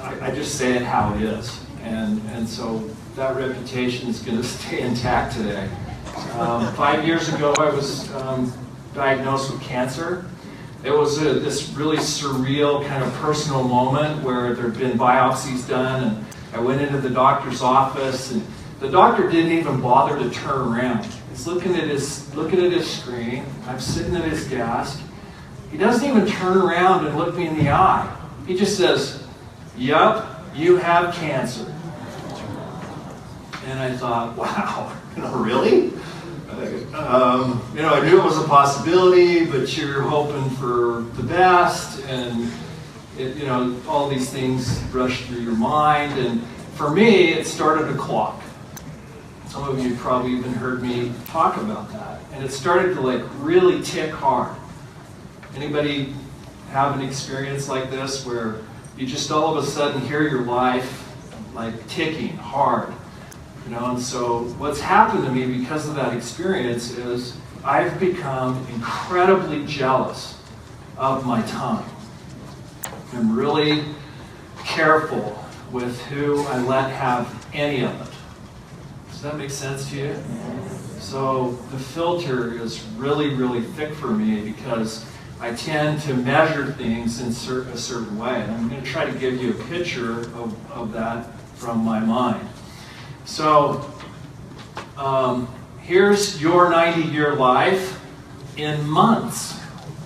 I just say it how it is. And so that reputation is going to stay intact today. 5 years ago, I was diagnosed with cancer. It was this really surreal kind of personal moment where there had been biopsies done, and I went into the doctor's office, and the doctor didn't even bother to turn around. He's looking at his screen. I'm sitting at his desk. He doesn't even turn around and look me in the eye. He just says, "Yep, you have cancer." And I thought, wow, really? I knew it was a possibility, but you're hoping for the best, and all these things rush through your mind. And for me, it started a clock. Some of you probably even heard me talk about that. And it started to really tick hard. Anybody have an experience like this where you just all of a sudden hear your life ticking hard? And so what's happened to me because of that experience is I've become incredibly jealous of my time. I'm really careful with who I let have any of it. Does that make sense to you? So the filter is really, really thick for me because I tend to measure things in a certain way. And I'm going to try to give you a picture of that from my mind. So here's your 90-year life in months.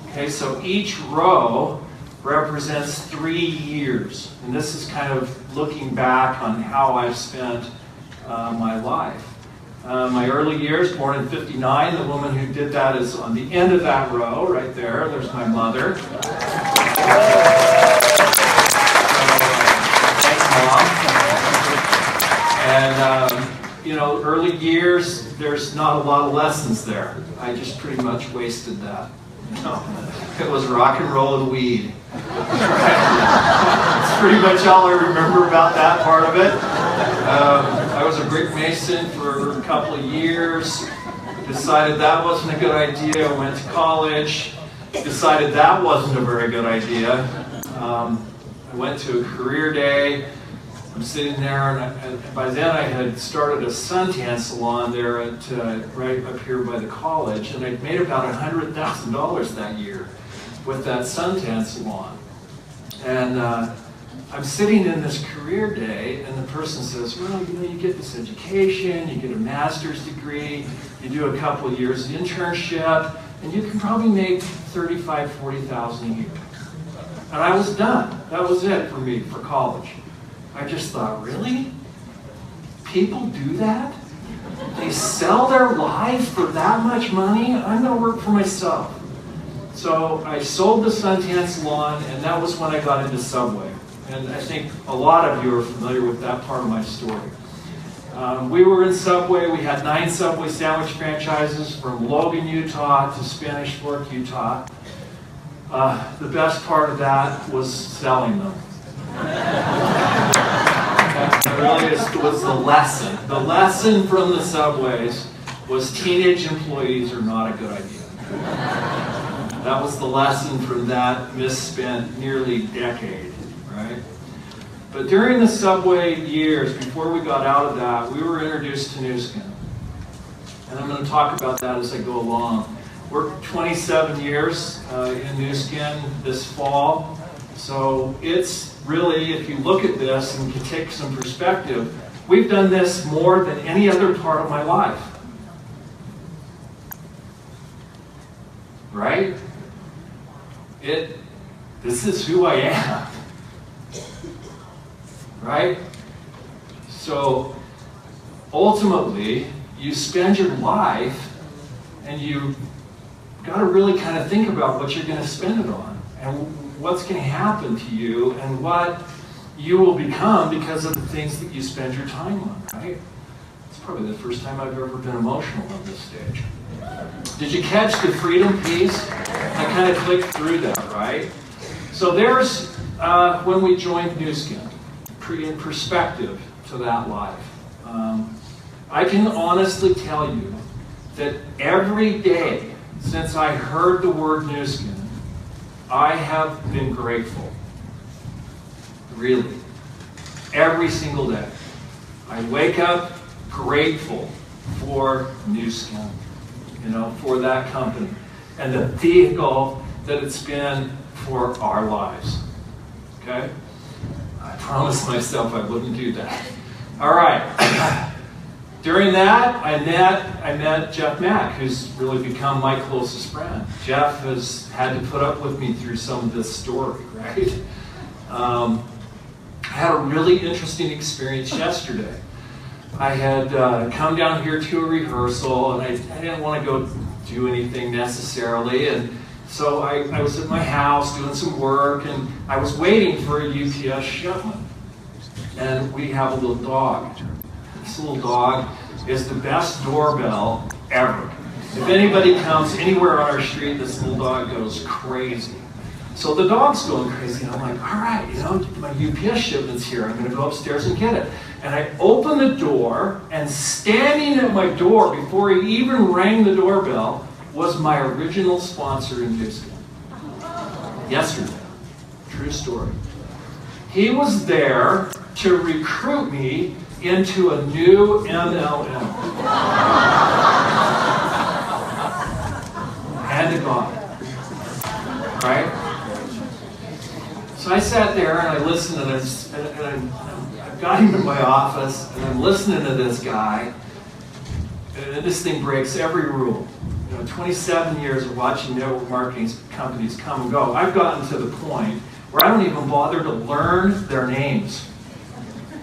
Okay, so each row represents 3 years. And this is kind of looking back on how I've spent my life. My early years, born in '59, the woman who did that is on the end of that row right there. There's my mother. And, early years, there's not a lot of lessons there. I just pretty much wasted that. It was rock and roll and weed. That's pretty much all I remember about that part of it. I was a brick mason for a couple of years. Decided that wasn't a good idea. Went to college. Decided that wasn't a very good idea. I went to a career day. I'm sitting there, and by then I had started a suntan salon there right up here by the college, and I'd made about $100,000 that year with that suntan salon. And I'm sitting in this career day, and the person says, well, you get this education, you get a master's degree, you do a couple of years of internship, and you can probably make $35,000, $40,000 a year. And I was done. That was it for me for college. I just thought, really? People do that? They sell their life for that much money? I'm going to work for myself. So I sold the suntan salon, and that was when I got into Subway. And I think a lot of you are familiar with that part of my story. We were in Subway. We had 9 Subway sandwich franchises from Logan, Utah to Spanish Fork, Utah. The best part of that was selling them. That really was the lesson. The lesson from the Subways was teenage employees are not a good idea. That was the lesson from that misspent nearly decade, right? But during the Subway years, before we got out of that, we were introduced to Nu Skin. And I'm going to talk about that as I go along. We're 27 years in Nu Skin this fall. So it's really, if you look at this and can take some perspective, we've done this more than any other part of my life. Right? This is who I am. Right? So ultimately, you spend your life and you got to really kind of think about what you're going to spend it on and what's going to happen to you and what you will become because of the things that you spend your time on, right? It's probably the first time I've ever been emotional on this stage. Did you catch the freedom piece? I kind of clicked through that, right? So there's when we joined Nu Skin, in perspective to that life. I can honestly tell you that every day since I heard the word Nu Skin, I have been grateful. Really. every single day. I wake up grateful for Nu Skin, for that company and the vehicle that it's been for our lives. Okay? I promised myself I wouldn't do that. All right. During that, I met Jeff Mack, who's really become my closest friend. Jeff has had to put up with me through some of this story, right? I had a really interesting experience yesterday. I had come down here to a rehearsal, and I didn't want to go do anything necessarily, and so I was at my house doing some work, and I was waiting for a UPS shipment. And we have a little dog. This little dog is the best doorbell ever. If anybody comes anywhere on our street, this little dog goes crazy. So the dog's going crazy, and I'm like, all right, my UPS shipment's here. I'm going to go upstairs and get it. And I open the door, and standing at my door before he even rang the doorbell was my original sponsor in Nu Skin. Yesterday. True story. He was there to recruit me into a new MLM. Hand to God. Right? So I sat there and I listened, and I've got him in my office, and I'm listening to this guy, and this thing breaks every rule. 27 years of watching network marketing companies come and go, I've gotten to the point where I don't even bother to learn their names.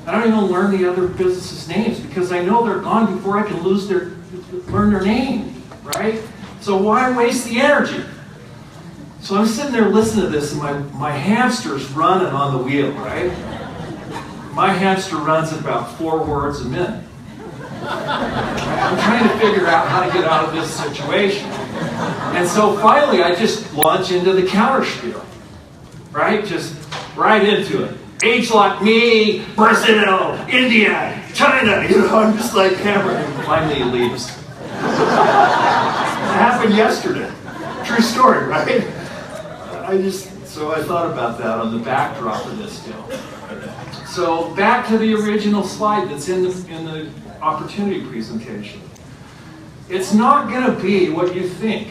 I don't even learn the other businesses' names because I know they're gone before I can learn their name, right? So why waste the energy? So I'm sitting there listening to this, and my hamster's running on the wheel, right? My hamster runs at about 4 words a minute. I'm trying to figure out how to get out of this situation. And so finally I just launch into the counter spiel, right? Just right into it. Age like me, Brazil, India, China, I'm just like hammering. And finally he leaves. It happened yesterday. True story, right? So I thought about that on the backdrop of this deal. So back to the original slide that's in the opportunity presentation. It's not going to be what you think.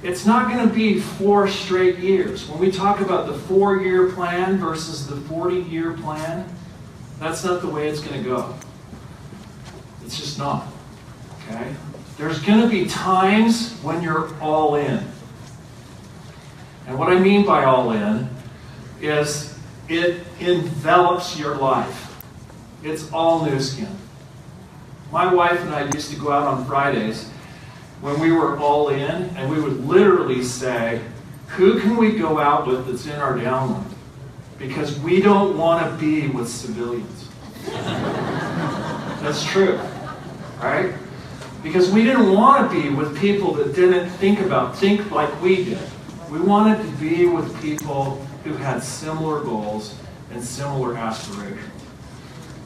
It's not going to be 4 straight years. When we talk about the 4-year plan versus the 40-year plan, that's not the way it's going to go. It's just not. Okay? There's going to be times when you're all in. And what I mean by all in is it envelops your life. It's all Nu Skin. My wife and I used to go out on Fridays when we were all in, and we would literally say, who can we go out with that's in our downline? Because we don't want to be with civilians. That's true, right? Because we didn't want to be with people that didn't think like we did. We wanted to be with people who had similar goals and similar aspirations.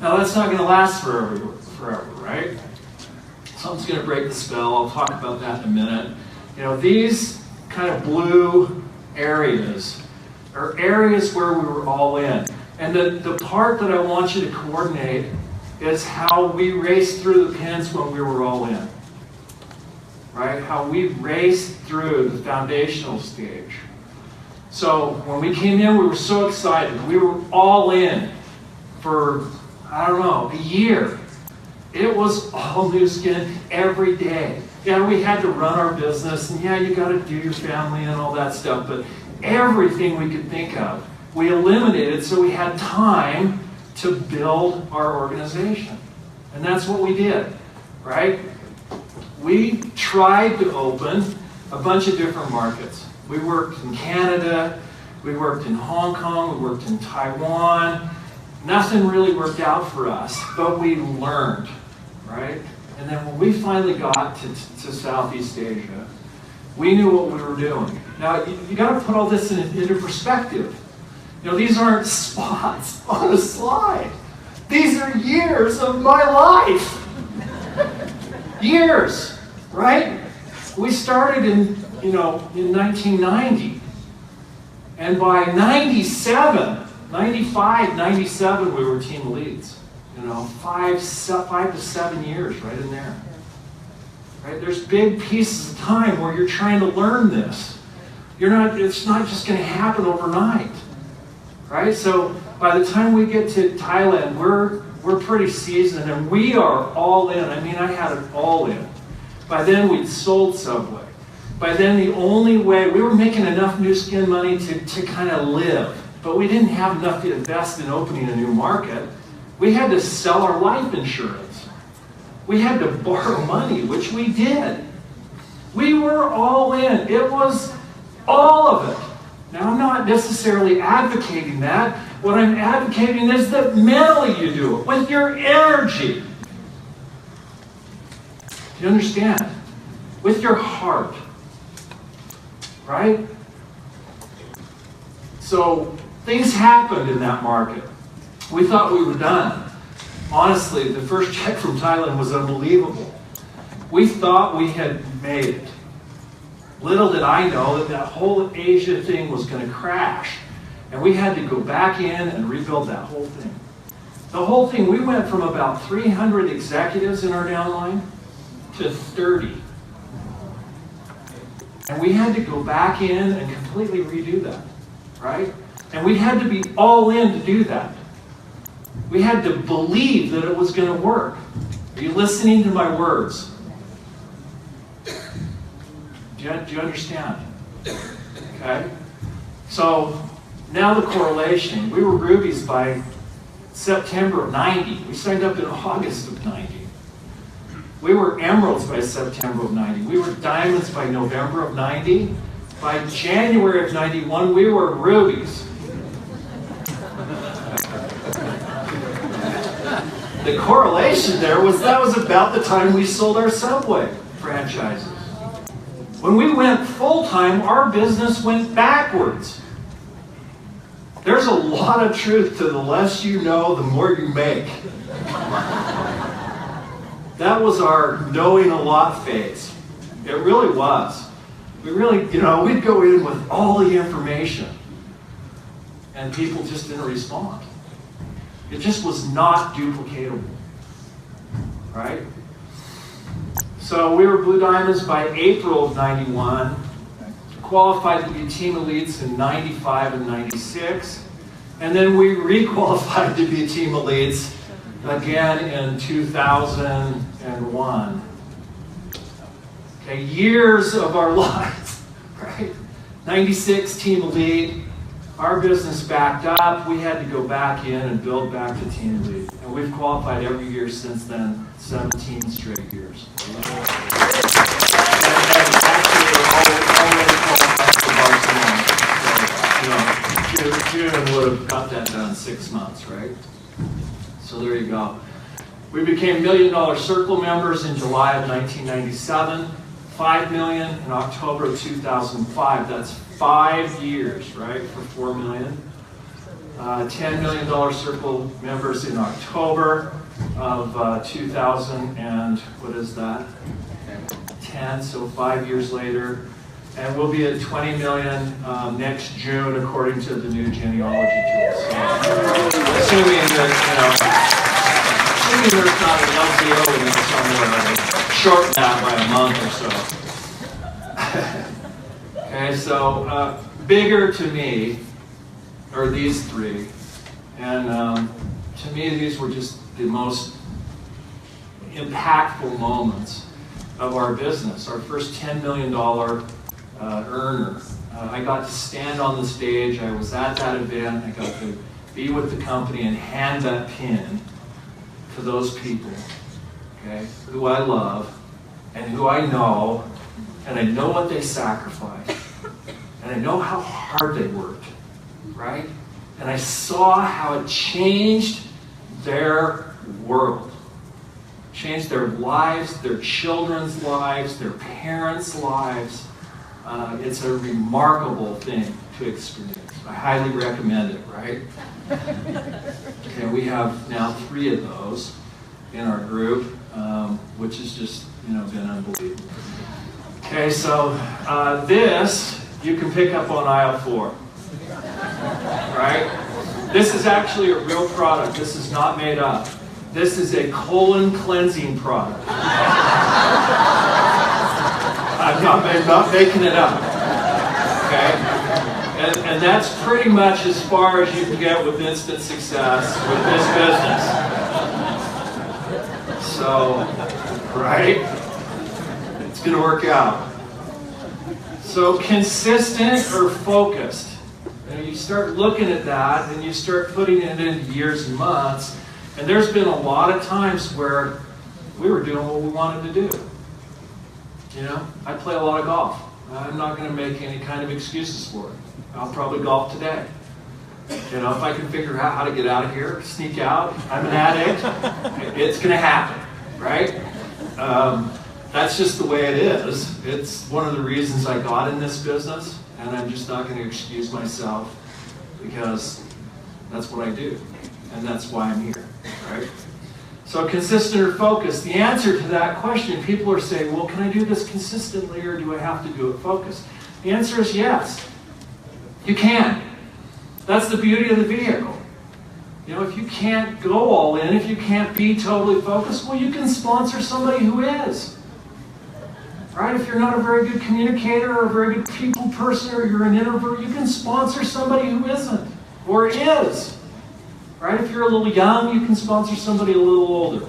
Now that's not going to last forever, right? Something's going to break the spell. I'll talk about that in a minute. These kind of blue areas are areas where we were all in. And the part that I want you to coordinate is how we raced through the pins when we were all in. Right? How we raced through the foundational stage. So when we came in, we were so excited. We were all in for, a year. It was all Nu Skin every day. Yeah, we had to run our business, and yeah, you got to do your family and all that stuff, but everything we could think of, we eliminated so we had time to build our organization. And that's what we did, right? We tried to open a bunch of different markets. We worked in Canada, we worked in Hong Kong, we worked in Taiwan. Nothing really worked out for us, but we learned, right? And then when we finally got to Southeast Asia, we knew what we were doing. Now, you got to put all this into perspective. These aren't spots on a slide. These are years of my life. Years, right? We started in 1990. And by 97, 95, 97, we were team elites. You know, 5 to 7 years right in there. Right? There's big pieces of time where you're trying to learn this. It's not just going to happen overnight. Right? So by the time we get to Thailand, we're pretty seasoned and we are all in. I mean, I had it all in. By then we'd sold Subway. By then the only way, we were making enough new skin money to kind of live, but we didn't have enough to invest in opening a new market. We had to sell our life insurance. We had to borrow money, which we did. We were all in. It was all of it. Now, I'm not necessarily advocating that. What I'm advocating is that mentally you do it, with your energy. Do you understand? With your heart. Right? So, things happened in that market. We thought we were done. Honestly, the first check from Thailand was unbelievable. We thought we had made it. Little did I know that whole Asia thing was going to crash. And we had to go back in and rebuild that whole thing. The whole thing, we went from about 300 executives in our downline to 30. And we had to go back in and completely redo that, right? And we had to be all in to do that. We had to believe that it was going to work. Are you listening to my words? Do you understand? Okay? So, now the correlation. We were rubies by September of 90. We signed up in August of 90. We were emeralds by September of 90. We were diamonds by November of 90. By January of 91, we were rubies. The correlation there was that was about the time we sold our Subway franchises. When we went full-time, our business went backwards. There's a lot of truth to the less you know, the more you make. That was our knowing a lot phase. It really was. We really, we'd go in with all the information and people just didn't respond. It just was not duplicatable. Right? So we were Blue Diamonds by April of 91, qualified to be Team Elites in 95 and 96, and then we re-qualified to be Team Elites again in 2001. Okay, years of our lives, right? 96 Team Elite, our business backed up, we had to go back in and build back to Team Elite. And we've qualified every year since then, 17 straight years. And actually, we're already qualified for Barcelona. So, June would have got that done in 6 months, right? So there you go. We became $1 Million Circle members in July of 1997, $5 million in October of 2005. That's 5 years, right, for $4 million. $10 Million Circle members in October of 2000 and what is that? 10, so 5 years later. And we'll be at 20 million next June, according to the new genealogy tool. So, assuming there's not an LTO in there somewhere, I'll shorten that by a month or so. Okay, so bigger to me are these three, and to me these were just the most impactful moments of our business. Our first $10 million earner. I got to stand on the stage. I was at that event. I got to be with the company and hand that pin to those people, okay, who I love and who I know, and I know what they sacrificed, and I know how hard they worked, right? And I saw how it changed their world, changed their lives, their children's lives, their parents' lives. It's a remarkable thing to experience. I highly recommend it, right? Okay, we have now 3 of those in our group, which has just, been unbelievable. Okay, so this you can pick up on aisle 4, right? This is actually a real product. This is not made up. This is a colon cleansing product. I'm not making it up. Okay? And that's pretty much as far as you can get with instant success with this business. So, right? It's going to work out. So, consistent or focused. You start looking at that and you start putting it into years and months. And there's been a lot of times where we were doing what we wanted to do. You know, I play a lot of golf. I'm not going to make any kind of excuses for it. I'll probably golf today. You know, if I can figure out how to get out of here, sneak out, I'm an addict, it's going to happen, right? That's just the way it is. It's one of the reasons I got in this business, and I'm just not going to excuse myself because that's what I do, and that's why I'm here, right? So consistent or focused, the answer to that question, people are saying, well, can I do this consistently or do I have to do it focused? The answer is yes. You can. That's the beauty of the vehicle. You know, if you can't go all in, if you can't be totally focused, well, you can sponsor somebody who is. Right? If you're not a very good communicator or a very good people person or you're an introvert, you can sponsor somebody who isn't or is. Right? If you're a little young, you can sponsor somebody a little older.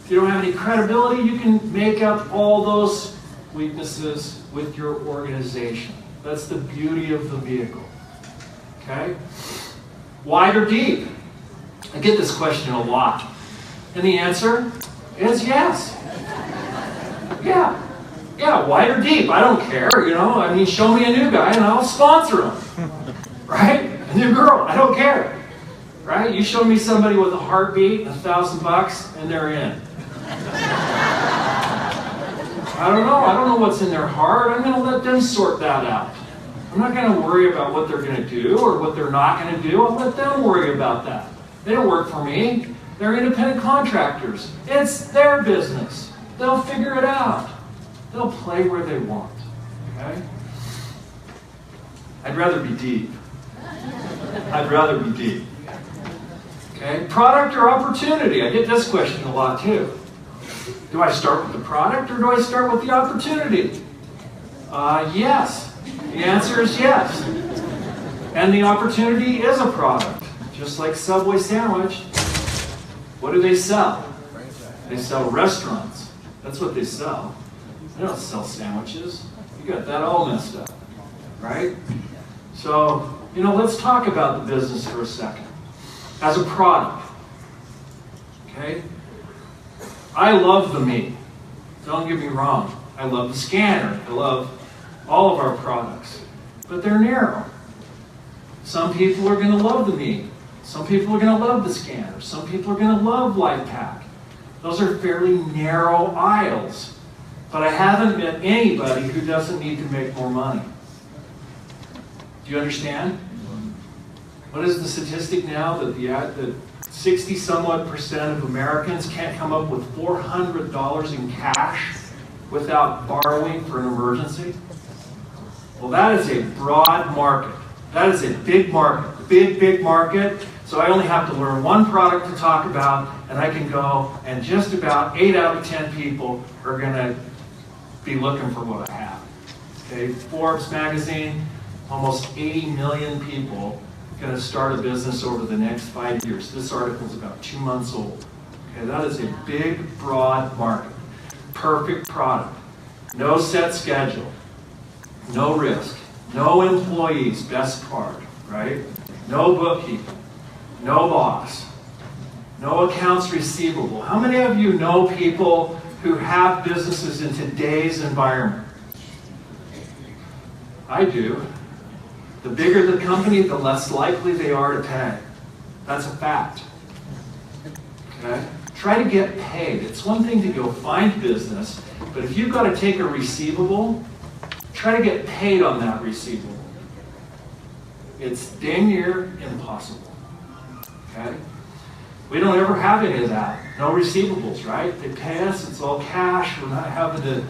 If you don't have any credibility, you can make up all those weaknesses with your organization. That's the beauty of the vehicle. Okay? Wide or deep? I get this question a lot. And the answer is yes. Yeah. Yeah, wide or deep, I don't care, you know. I mean, show me a new guy and I'll sponsor him. Right? A new girl, I don't care. Right? You show me somebody with a heartbeat, $1,000, and they're in. I don't know what's in their heart. I'm going to let them sort that out. I'm not going to worry about what they're going to do or what they're not going to do. I'll let them worry about that. They don't work for me. They're independent contractors. It's their business. They'll figure it out. They'll play where they want. Okay? I'd rather be deep. I'd rather be deep. Okay? Product or opportunity? I get this question a lot too. Do I start with the product or do I start with the opportunity? Yes. The answer is yes. And the opportunity is a product. Just like Subway sandwich. What do they sell? They sell restaurants. That's what they sell. They don't sell sandwiches. You got that all messed up. Right? So, you know, let's talk about the business for a second. As a product. Okay? I love the meat. Don't get me wrong. I love the scanner. I love all of our products. But they're narrow. Some people are going to love the meat. Some people are going to love the scanner. Some people are going to love LifePack. Those are fairly narrow aisles. But I haven't met anybody who doesn't need to make more money. Do you understand? What is the statistic now that the 60-somewhat% of Americans can't come up with $400 in cash without borrowing for an emergency? Well, that is a broad market. That is a big market. Big market. So I only have to learn one product to talk about, and I can go, and just about 8 out of 10 people are going to be looking for what I have. Okay, Forbes magazine, almost 80 million people going to start a business over the next 5 years. This article is about 2 months old. Okay, that is a big, broad market. Perfect product. No set schedule. No risk. No employees, best part, right? No bookkeeping. No boss. No accounts receivable. How many of you know people who have businesses in today's environment? I do. The bigger the company, the less likely they are to pay. That's a fact. Okay? Try to get paid. It's one thing to go find business, but if you've got to take a receivable, try to get paid on that receivable. It's dang near impossible. Okay? We don't ever have any of that. No receivables, right? They pay us, it's all cash, we're not having to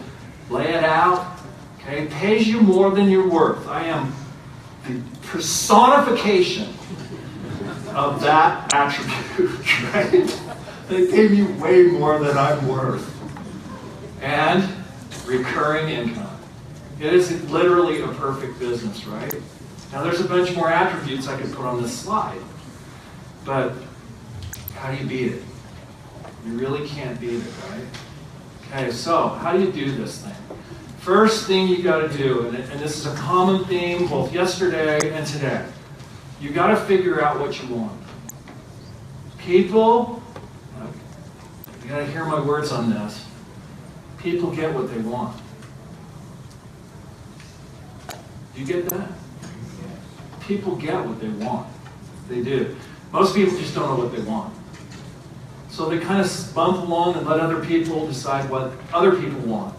lay it out. Okay? It pays you more than you're worth. I am the personification of that attribute, right? They pay me way more than I'm worth. And recurring income. It is literally a perfect business, right? Now there's a bunch more attributes I could put on this slide, but how do you beat it? You really can't beat it, right? Okay, so how do you do this thing? First thing you got to do, and this is a common theme both yesterday and today, you got to figure out what you want. People, you got to hear my words on this. People get what they want. Do you get that? People get what they want. They do. Most people just don't know what they want. So they kind of bump along and let other people decide what other people want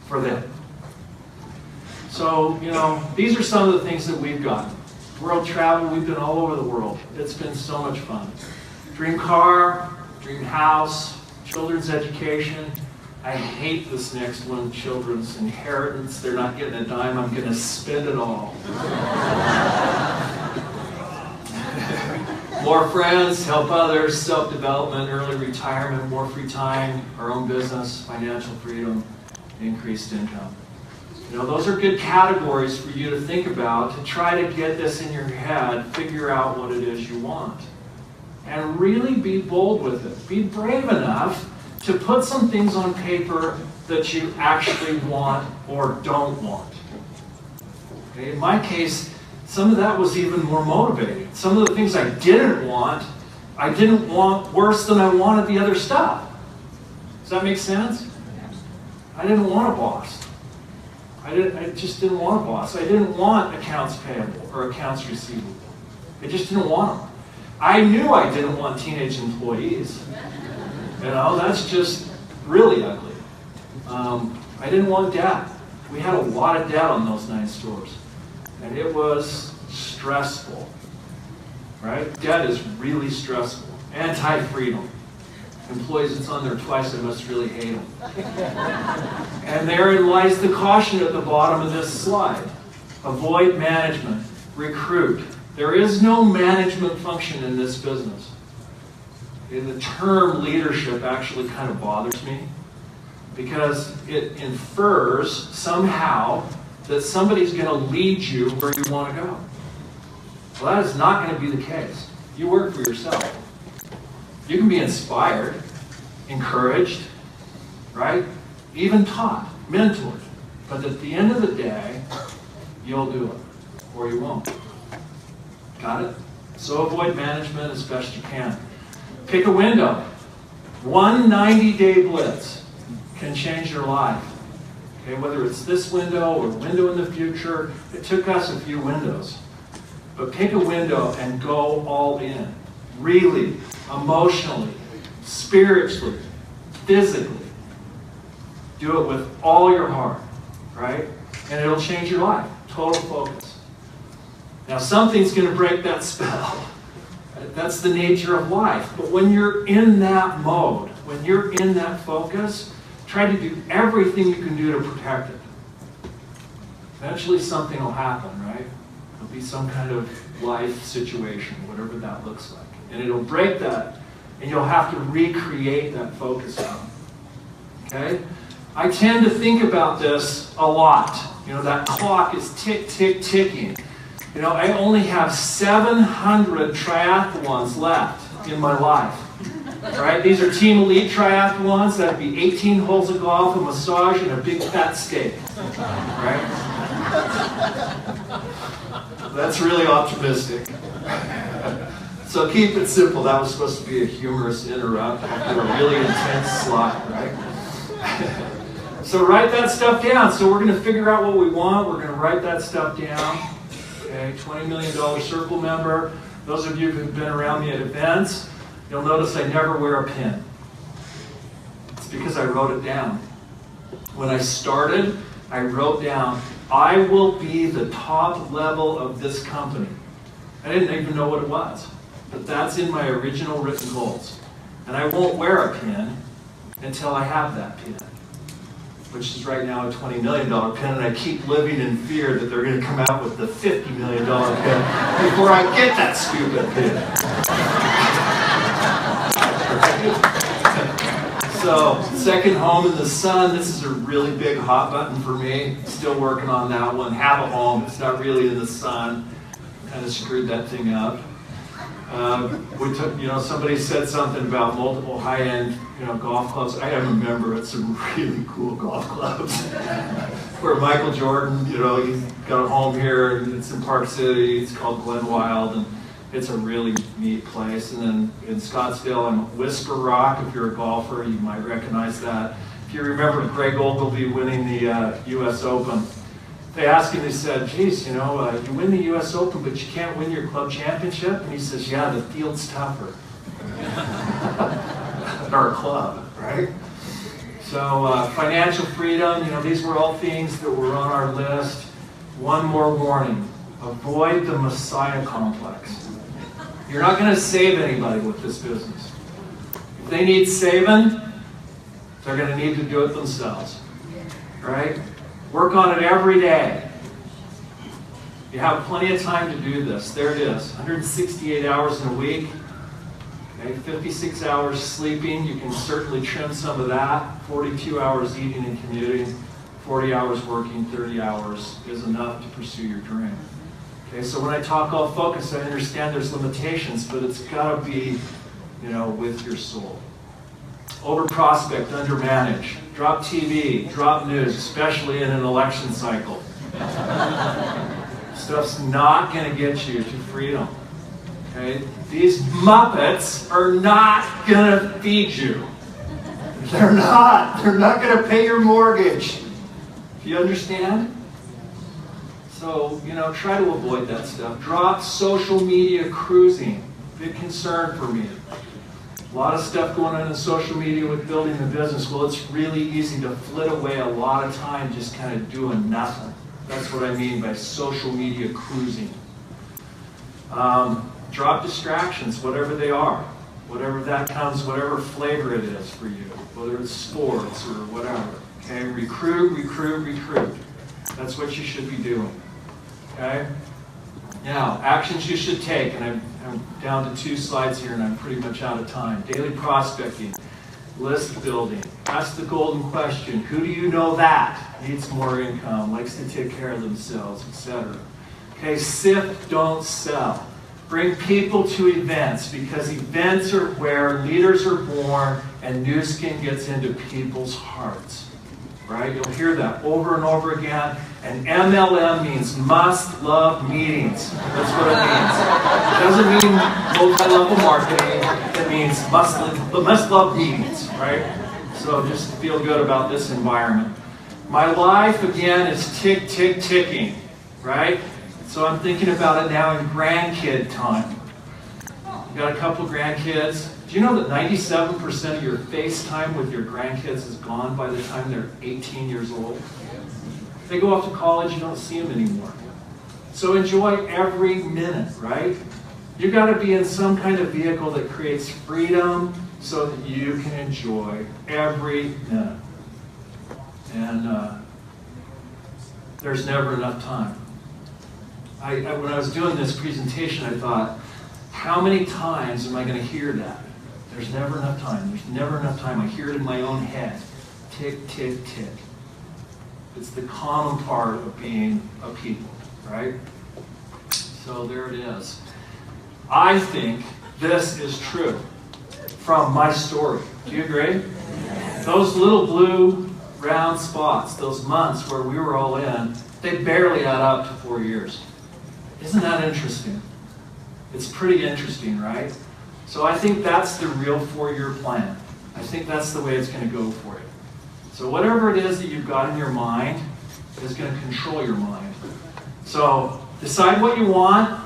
for them. So, these are some of the things that we've gotten. World travel, we've been all over the world. It's been so much fun. Dream car, dream house, children's education. I hate this next one, children's inheritance. They're not getting a dime. I'm going to spend it all. More friends, help others, self-development, early retirement, more free time, our own business, financial freedom, increased income. Those are good categories for you to think about to try to get this in your head, figure out what it is you want. And really be bold with it. Be brave enough to put some things on paper that you actually want or don't want. Okay? In my case, some of that was even more motivating. Some of the things I didn't want worse than I wanted the other stuff. Does that make sense? I didn't want a boss. I just didn't want a boss. I didn't want accounts payable or accounts receivable. I just didn't want them. I knew I didn't want teenage employees. That's just really ugly. I didn't want debt. We had a lot of debt on those 9 stores. And it was stressful. Right? Debt is really stressful. Anti-freedom. Employees that's on there twice, I must really hate them. And therein lies the caution at the bottom of this slide. Avoid management. Recruit. There is no management function in this business. The term leadership actually kind of bothers me because it infers somehow that somebody's going to lead you where you want to go. Well, that is not going to be the case. You work for yourself. You can be inspired, encouraged, right? Even taught, mentored. But at the end of the day, you'll do it or you won't. Got it? So avoid management as best you can. Pick a window. One 90-day blitz can change your life. Okay, whether it's this window or a window in the future, it took us a few windows. But pick a window and go all in. Really, emotionally, spiritually, physically. Do it with all your heart, right? And it'll change your life. Total focus. Now, something's going to break that spell. That's the nature of life. But when you're in that mode, when you're in that focus, try to do everything you can do to protect it. Eventually something will happen, right? There'll be some kind of life situation, whatever that looks like. And it'll break that, and you'll have to recreate that focus on. Okay? I tend to think about this a lot. That clock is tick, tick, ticking. I only have 700 triathlons left in my life. Right? These are Team Elite triathlons. That'd be 18 holes of golf, a massage, and a big fat steak. Right? That's really optimistic. So keep it simple. That was supposed to be a humorous interrupt after a really intense slide, right? So write that stuff down. So we're going to figure out what we want. We're going to write that stuff down. Okay, $20 million circle member. Those of you who've been around me at events, you'll notice I never wear a pin. It's because I wrote it down. When I started, I wrote down, I will be the top level of this company. I didn't even know what it was, but that's in my original written goals. And I won't wear a pin until I have that pin, which is right now a $20 million pin, and I keep living in fear that they're going to come out with the $50 million pin before I get that stupid pin. So, second home in the sun. This is a really big hot button for me. Still working on that one. Have a home. It's not really in the sun. Kind of screwed that thing up. We took, somebody said something about multiple high-end, golf clubs. I remember it's some really cool golf clubs. Where Michael Jordan, he's got a home here, and it's in Park City. It's called Glen Wild, and it's a really neat place. And then in Scottsdale, I'm at Whisper Rock. If you're a golfer, you might recognize that. If you remember Greg Ogilvy winning the U.S. Open, they asked him, they said, geez, you win the U.S. Open, but you can't win your club championship? And he says, yeah, the field's tougher. At our club, right? So financial freedom, these were all things that were on our list. One more warning, avoid the Messiah complex. You're not going to save anybody with this business. If they need saving, they're going to need to do it themselves, right? Work on it every day. You have plenty of time to do this. There it is, 168 hours in a week. Okay, 56 hours sleeping. You can certainly trim some of that. 42 hours eating and commuting. 40 hours working, 30 hours is enough to pursue your dream. Okay, so when I talk all focus, I understand there's limitations, but it's got to be, with your soul. Over prospect, under manage. Drop TV, drop news, especially in an election cycle. Stuff's not going to get you to freedom. Okay? These Muppets are not going to feed you. They're not. They're not going to pay your mortgage. Do you understand? So, try to avoid that stuff. Drop social media cruising. Big concern for me. A lot of stuff going on in social media with building the business. Well, it's really easy to flit away a lot of time just kind of doing nothing. That's what I mean by social media cruising. Drop distractions, whatever they are. Whatever that comes, whatever flavor it is for you. Whether it's sports or whatever. Okay, recruit, recruit, recruit. That's what you should be doing. Okay? Now, actions you should take, and I'm down to 2 slides here and I'm pretty much out of time. Daily prospecting, list building, ask the golden question, who do you know that needs more income, likes to take care of themselves, etc. Okay, sift, don't sell. Bring people to events, because events are where leaders are born and new skin gets into people's hearts. Right? You'll hear that over and over again. And MLM means must love meetings. That's what it means. It doesn't mean multi-level marketing. It means must love meetings, right? So just feel good about this environment. My life, again, is tick, tick, ticking, right? So I'm thinking about it now in grandkid time. You've got a couple grandkids. Do you know that 97% of your face time with your grandkids is gone by the time they're 18 years old? If they go off to college, you don't see them anymore. So enjoy every minute, right? You've got to be in some kind of vehicle that creates freedom so that you can enjoy every minute. And there's never enough time. When I was doing this presentation, I thought, how many times am I going to hear that? There's never enough time. There's never enough time. I hear it in my own head. Tick, tick, tick. It's the common part of being a people, right? So there it is. I think this is true from my story. Do you agree? Those little blue round spots, those months where we were all in, they barely add up to 4 years. Isn't that interesting? It's pretty interesting, right? So I think that's the real 4-year plan. I think that's the way it's going to go for you. So whatever it is that you've got in your mind is going to control your mind. So decide what you want,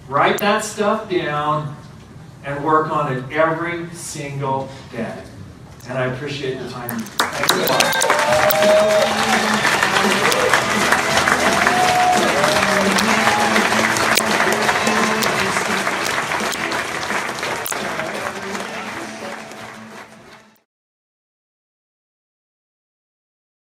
write that stuff down, and work on it every single day. And I appreciate the time. Thanks a lot.